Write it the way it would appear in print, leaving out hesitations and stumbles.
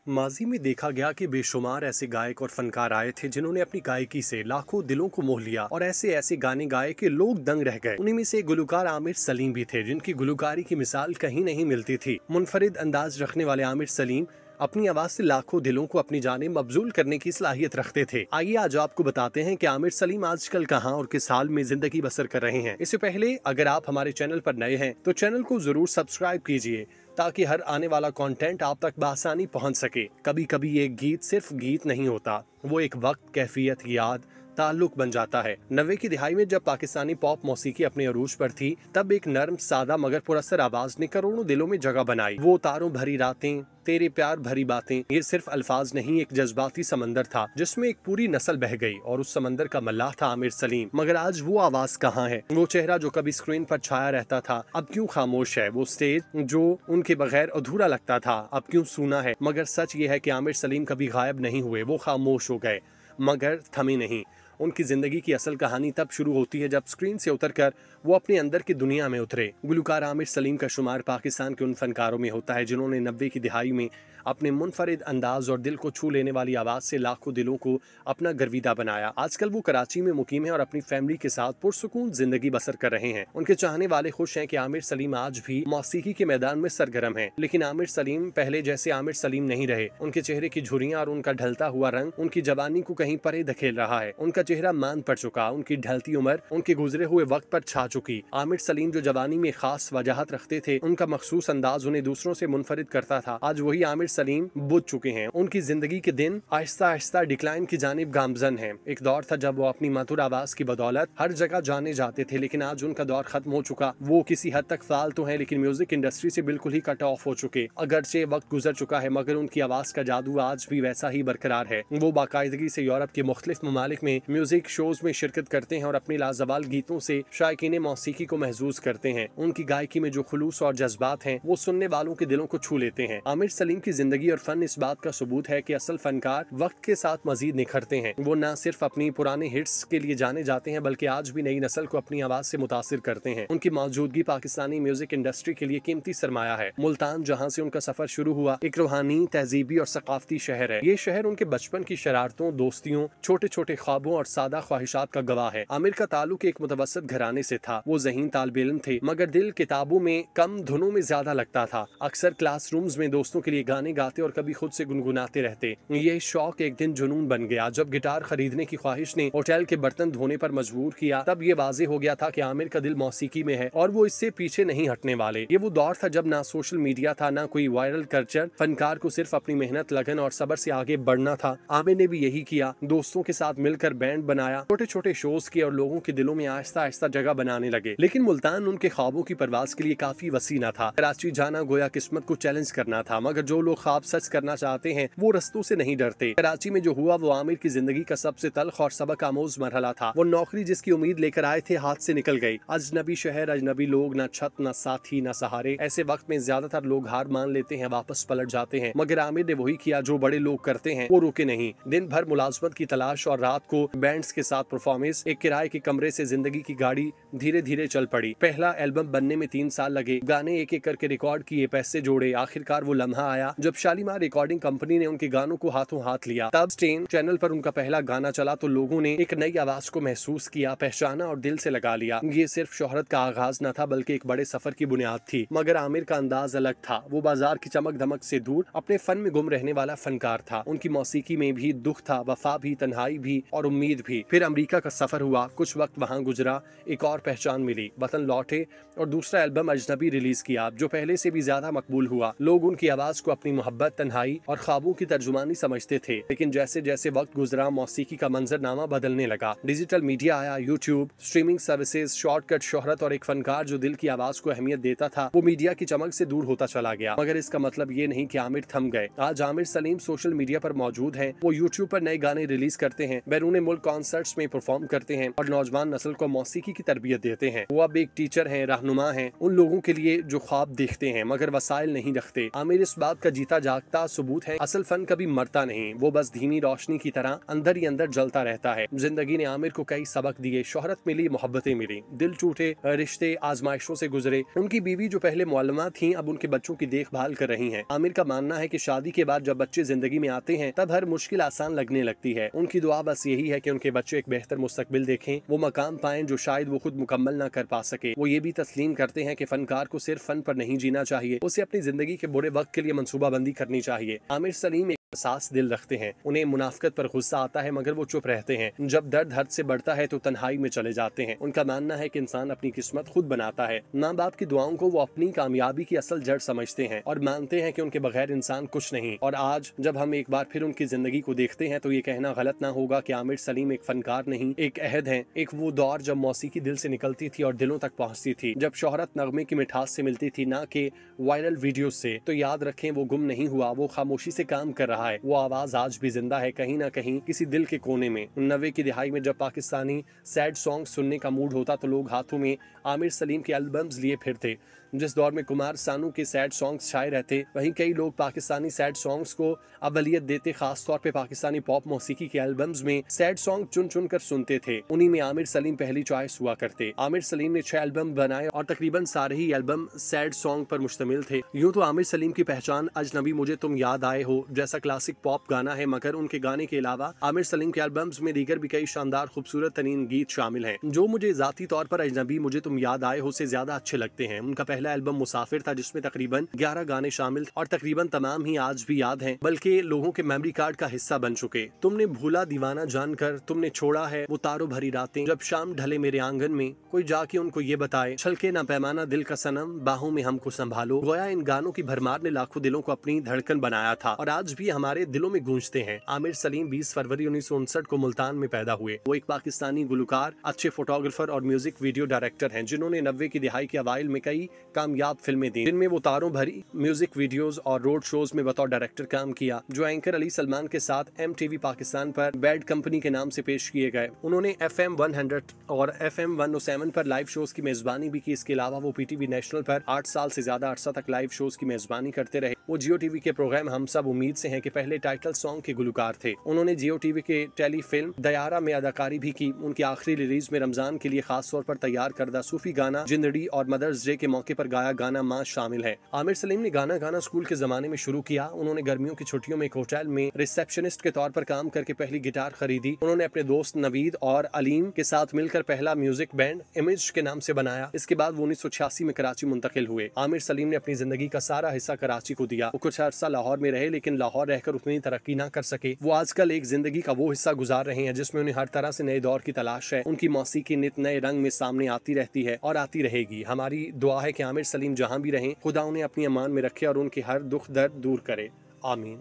माजी में देखा गया कि बेशुमार ऐसे गायक और फनकार आए थे जिन्होंने अपनी गायकी से लाखों दिलों को मोह लिया और ऐसे ऐसे गाने गाए कि लोग दंग रह गए। उन्हीं में से गुलकार आमिर सलीम भी थे, जिनकी गुलकारी की मिसाल कहीं नहीं मिलती थी। मुनफरिद अंदाज रखने वाले आमिर सलीम अपनी आवाज से लाखों दिलों को अपनी जाने मबजूल करने की सलाहियत रखते थे। आइए आज आपको बताते हैं कि आमिर सलीम आजकल कहां और किस हाल में जिंदगी बसर कर रहे हैं। इससे पहले अगर आप हमारे चैनल पर नए हैं तो चैनल को जरूर सब्सक्राइब कीजिए ताकि हर आने वाला कंटेंट आप तक बआसानी पहुंच सके। कभी कभी एक गीत सिर्फ गीत नहीं होता, वो एक वक्त, कैफियत, याद, ताल्लुक बन जाता है। 90 की दिहाई में जब पाकिस्तानी पॉप मौसीकी अपने अरूज पर थी, तब एक नर्म, सादा मगर पुरअसर आवाज ने करोड़ों दिलों में जगह बनाई। वो तारों भरी रातें, तेरे प्यार भरी बातें, ये सिर्फ अल्फाज नहीं, एक जज्बाती समंदर था जिसमें एक पूरी नस्ल बह गई और उस समंदर का मल्लाह था आमिर सलीम। मगर आज वो आवाज कहाँ है? वो चेहरा जो कभी स्क्रीन पर छाया रहता था अब क्यों खामोश है? वो स्टेज जो उनके बगैर अधूरा लगता था अब क्यों सूना है? मगर सच ये है कि आमिर सलीम कभी गायब नहीं हुए, वो खामोश हो गए मगर थमे नहीं। उनकी जिंदगी की असल कहानी तब शुरू होती है जब स्क्रीन से उतरकर वो अपने अंदर की दुनिया में उतरे। गुलकार आमिर सलीम का शुमार पाकिस्तान के उन फनकारों में होता है जिन्होंने 90 की दिहाई में अपने मुनफरिद अंदाज और दिल को छू लेने वाली आवाज से लाखों दिलों को अपना गर्विदा बनाया। आजकल वो कराची में मुकीम है और अपनी फैमिली के साथ पुरसुकून जिंदगी बसर कर रहे हैं। उनके चाहने वाले खुश हैं कि आमिर सलीम आज भी मौसीकी के मैदान में सरगर्म है। लेकिन आमिर सलीम पहले जैसे आमिर सलीम नहीं रहे। उनके चेहरे की झुर्रियां और उनका ढलता हुआ रंग उनकी जवानी को कहीं परे धकेल रहा है। उनका चेहरा मान पड़ चुका, उनकी ढलती उम्र उनके गुजरे हुए वक्त पर छा चुकी। आमिर सलीम जो जवानी में खास वजाहत रखते थे, उनका मखसूस अंदाज उन्हें दूसरों से मुनफरिद करता था, आज वही आमिर सलीम बुझ चुके हैं। उनकी जिंदगी के दिन आहिस्ता आहिस्ता डिक्लाइन की जानिब गामजन है। एक दौर था जब वो अपनी मधुर आवाज की बदौलत हर जगह जाने जाते थे, लेकिन आज उनका दौर खत्म हो चुका। वो किसी हद तक फाल तो है, लेकिन म्यूजिक इंडस्ट्री से बिल्कुल ही कट ऑफ हो चुके। अगरचे वक्त गुजर चुका है मगर उनकी आवाज का जादू आज भी वैसा ही बरकरार है। वो बाकायदगी से यूरोप के मुख्तलिफ ममालिक में म्यूजिक शोज में शिरकत करते हैं और अपने लाजवाल गीतों से शायकीन मौसीकी को महसूस करते हैं। उनकी गायकी में जो खुलूस और जज्बात हैं वो सुनने वालों के दिलों को छू लेते हैं। आमिर सलीम की जिंदगी और फन इस बात का सबूत है कि असल फनकार वक्त के साथ मजीद निखरते हैं। वो न सिर्फ अपनी पुराने हिट्स के लिए जाने जाते हैं बल्कि आज भी नई नस्ल को अपनी आवाज से मुतासिर करते हैं। उनकी मौजूदगी पाकिस्तानी म्यूजिक इंडस्ट्री के लिए कीमती सरमाया है। मुल्तान जहाँ से उनका सफर शुरू हुआ एक रूहानी, तहजीबी और सकाफती शहर है। ये शहर उनके बचपन की शरारतों, दोस्तियों, छोटे छोटे ख्वाबों और सादा ख्वाहिशात का गवाह है। आमिर का ताल्लुक एक मुतवस्सित घराने से था। वो ज़हीन तालिब इल्म थे मगर दिल किताबों में कम, धुनों में ज्यादा लगता था। अक्सर क्लासरूम्स में दोस्तों के लिए गाने गाते और कभी खुद से गुनगुनाते रहते। ये शौक एक दिन जुनून बन गया। जब गिटार खरीदने की ख्वाहिश ने होटल के बर्तन धोने पर मजबूर किया, तब ये वाजे हो गया था कि आमिर का दिल मौसीकी में है और वो इससे पीछे नहीं हटने वाले। ये वो दौर था जब ना सोशल मीडिया था, ना कोई वायरल कल्चर। फनकार को सिर्फ अपनी मेहनत, लगन और सब्र से आगे बढ़ना था। आमिर ने भी यही किया। दोस्तों के साथ मिलकर बैंड बनाया, छोटे छोटे शोज किए और लोगों के दिलों में आहिस्ता आहिस्ता जगह बनाने लगे। लेकिन मुल्तान उनके ख्वाबों की परवाज के लिए काफी वसी न था। कराची जाना गोया किस्मत को चैलेंज करना था, मगर जो लोग ख्वाब सच करना चाहते हैं वो रस्तों से नहीं डरते। कराची में जो हुआ वो आमिर की जिंदगी का सबसे तल्ख और सबक आमोज मरहला था। वो नौकरी जिसकी उम्मीद लेकर आए थे हाथ से निकल गई। अजनबी शहर, अजनबी लोग, न छत, न साथी, न सहारे। ऐसे वक्त में ज्यादातर लोग हार मान लेते हैं, वापस पलट जाते हैं। मगर आमिर ने वही किया जो बड़े लोग करते हैं, वो रुके नहीं। दिन भर मुलाजमत की तलाश और रात को बैंड्स के साथ परफॉर्मेंस। एक किराए के कमरे से जिंदगी की गाड़ी धीरे धीरे चल पड़ी। पहला एल्बम बनने में 3 साल लगे। गाने एक एक करके रिकॉर्ड किए, पैसे जोड़े। आखिरकार वो लम्हा आया जब शालीमार रिकॉर्डिंग कंपनी ने उनके गानों को हाथों हाथ लिया। तब स्टेन चैनल पर उनका पहला गाना चला तो लोगों ने एक नई आवाज को महसूस किया, पहचाना और दिल से लगा लिया। ये सिर्फ शोहरत का आगाज न था बल्कि एक बड़े सफर की बुनियाद थी। मगर आमिर का अंदाज अलग था। वो बाजार की चमक धमक से दूर अपने फन में गुम रहने वाला फनकार था। उनकी मौसीकी में भी दुख था, वफा भी, तन्हाई भी और उम्मीद भी। फिर अमेरिका का सफर हुआ, कुछ वक्त वहाँ गुजरा, एक और पहचान मिली, वतन लौटे और दूसरा एल्बम अजनबी रिलीज किया जो पहले से भी ज्यादा मकबूल हुआ। लोग उनकी आवाज को अपनी मोहब्बत, तन्हाई और ख्वाबों की तर्जुमानी समझते थे। लेकिन जैसे जैसे वक्त गुजरा मौसीकी का मंजरनामा बदलने लगा। डिजिटल मीडिया आया, यूट्यूब, स्ट्रीमिंग सर्विसेज, शॉर्टकट शोहरत और एक फनकार जो दिल की आवाज को अहमियत देता था वो मीडिया की चमक से दूर होता चला गया। मगर इसका मतलब ये नहीं कि आमिर थम गए। आज आमिर सलीम सोशल मीडिया पर मौजूद हैं। वो यूट्यूब पर नए गाने रिलीज करते हैं, बैरून मुल्क कॉन्सर्ट्स में परफॉर्म करते हैं और नौजवान नस्ल को मौसीकी की तरबियत देते हैं। वो अब एक टीचर हैं, रहनुमा हैं उन लोगों के लिए जो ख्वाब देखते हैं मगर वसाइल नहीं रखते। आमिर इस बात का जीता जागता सबूत है असल फन कभी मरता नहीं, वो बस धीमी रोशनी की तरह अंदर ही अंदर जलता रहता है। जिंदगी ने आमिर को कई सबक दिए, शोहरत मिली, मोहब्बतें मिली, दिल टूटे, रिश्ते आजमाइशों से गुजरे। उनकी बीवी जो पहले मुअल्लिमा थी अब उनके बच्चों की देखभाल कर रही हैं। आमिर का मानना है कि शादी के बाद जब बच्चे जिंदगी में आते हैं तब हर मुश्किल आसान लगने लगती है। उनकी दुआ बस यही है कि उनके बच्चे एक बेहतर मुस्तकबिल देखें, वो मकाम पाएं जो शायद वो खुद मुकम्मल ना कर पा सके। वो ये भी तस्लीम करते हैं कि फनकार को सिर्फ फन पर नहीं जीना चाहिए, उसे अपनी जिंदगी के बुरे वक्त के लिए मंसूबाबंदी करनी चाहिए। आमिर सलीम सास दिल रखते हैं, उन्हें मुनाफकत पर गुस्सा आता है मगर वो चुप रहते हैं। जब दर्द हद से बढ़ता है तो तन्हाई में चले जाते हैं। उनका मानना है कि इंसान अपनी किस्मत खुद बनाता है। माँ बाप की दुआओं को वो अपनी कामयाबी की असल जड़ समझते हैं और मानते हैं कि उनके बगैर इंसान कुछ नहीं। और आज जब हम एक बार फिर उनकी जिंदगी को देखते हैं तो ये कहना गलत ना होगा कि आमिर सलीम एक फनकार नहीं, एक अहद है। एक वो दौर जब मौसीकी दिल से निकलती थी और दिलों तक पहुँचती थी, जब शोहरत नगमे की मिठास से मिलती थी ना कि वायरल वीडियो से। तो याद रखें वो गुम नहीं हुआ, वो खामोशी से काम कर रहा है। वो आवाज आज भी जिंदा है कहीं ना कहीं किसी दिल के कोने में। 90 की दिहाई में जब पाकिस्तानी सैड सॉन्ग सुनने का मूड होता तो लोग हाथों में आमिर सलीम के एल्बम्स लिए फिरते। जिस दौर में कुमार सानू के सैड सॉन्ग्स छाए रहते वहीं कई लोग पाकिस्तानी सैड सॉन्ग्स को अवलियत देते। खास तौर पे पाकिस्तानी पॉप मौसीकी के एल्बम्स में सैड सॉन्ग चुन चुन कर सुनते थे, उन्हीं में आमिर सलीम पहली चॉइस हुआ करते। आमिर सलीम ने 6 एल्बम बनाए और तकरीबन सारे ही एल्बम सैड सॉन्ग पर मुश्तमिल थे। यूं तो आमिर सलीम की पहचान अजनबी मुझे तुम याद आए हो जैसा क्लासिक पॉप गाना है, मगर उनके गाने के अलावा आमिर सलीम के एल्बम्स में दीगर भी कई शानदार खूबसूरत तरीन गीत शामिल हैं जो मुझे जाती तौर पर अजनबी मुझे तुम याद आए हो से ज्यादा अच्छे लगते हैं। उनका पहला एल्बम मुसाफिर था जिसमें तकरीबन 11 गाने शामिल और तकरीबन तमाम ही आज भी याद हैं, बल्कि लोगों के मेमोरी कार्ड का हिस्सा बन चुके। तुमने भूला दीवाना जानकर, तुमने छोड़ा है वो तारों भरी रातें, जब शाम ढले मेरे आंगन में, कोई जाके उनको ये बताए, छलके ना पैमाना दिल का सनम, बाहों में हमको संभालो। गोया इन गानों की भरमार ने लाखों दिलों को अपनी धड़कन बनाया था और आज भी हमारे दिलों में गूंजते हैं। आमिर सलीम 20 फरवरी 1959 को मुल्तान में पैदा हुए। वो एक पाकिस्तानी गुलकार, अच्छे फोटोग्राफर और म्यूजिक वीडियो डायरेक्टर हैं जिन्होंने 90 की दिहाई के अवाइल में कई कामयाब फिल्में दी जिनमें वो तारों भरी म्यूजिक वीडियोस और रोड शोज में बतौर डायरेक्टर काम किया जो एंकर अली सलमान के साथ MTV पाकिस्तान पर बैड कंपनी के नाम से पेश किए गए। उन्होंने FM 100 और FM 107 पर लाइव शोज की मेजबानी भी की। इसके अलावा वो PTV नेशनल पर 8 साल से ज्यादा अरसा तक लाइव शोज की मेजबानी करते रहे। वो जियो टीवी के प्रोग्राम हम सब उम्मीद से हैं के पहले टाइटल सॉन्ग के गुलकार थे। उन्होंने जियो टीवी के टेली फिल्म दयारा में अदाकारी भी की। उनकी आखिरी रिलीज में रमजान के लिए खास तौर पर तैयार करदा सूफी गाना जिंदड़ी और मदर्स डे के मौके पर गाया गाना माँ शामिल है। आमिर सलीम ने गाना गाना स्कूल के जमाने में शुरू किया। उन्होंने गर्मियों की छुट्टियों में एक होटल में रिसेप्शनिस्ट के तौर पर काम करके पहली गिटार खरीदी। उन्होंने अपने दोस्त नवीद और अलीम के साथ मिलकर पहला म्यूजिक बैंड इमेज के नाम से बनाया। इसके बाद वो 1986 में कराची मुंतकिल हुए। आमिर सलीम ने अपनी जिंदगी का सारा हिस्सा कराची को दिया। वो कुछ अरसा लाहौर में रहे लेकिन लाहौर रहकर उतनी तरक्की ना कर सके। वो आजकल एक जिंदगी का वो हिस्सा गुजार रहे हैं जिसमें उन्हें हर तरह से नए दौर की तलाश है। उनकी मौसीकी नित नए रंग में सामने आती रहती है और आती रहेगी। हमारी दुआ है कि आमिर सलीम जहाँ भी रहें खुदा उन्हें अपनी अमान में रखे और उनके हर दुख दर्द दूर करे। आमीन।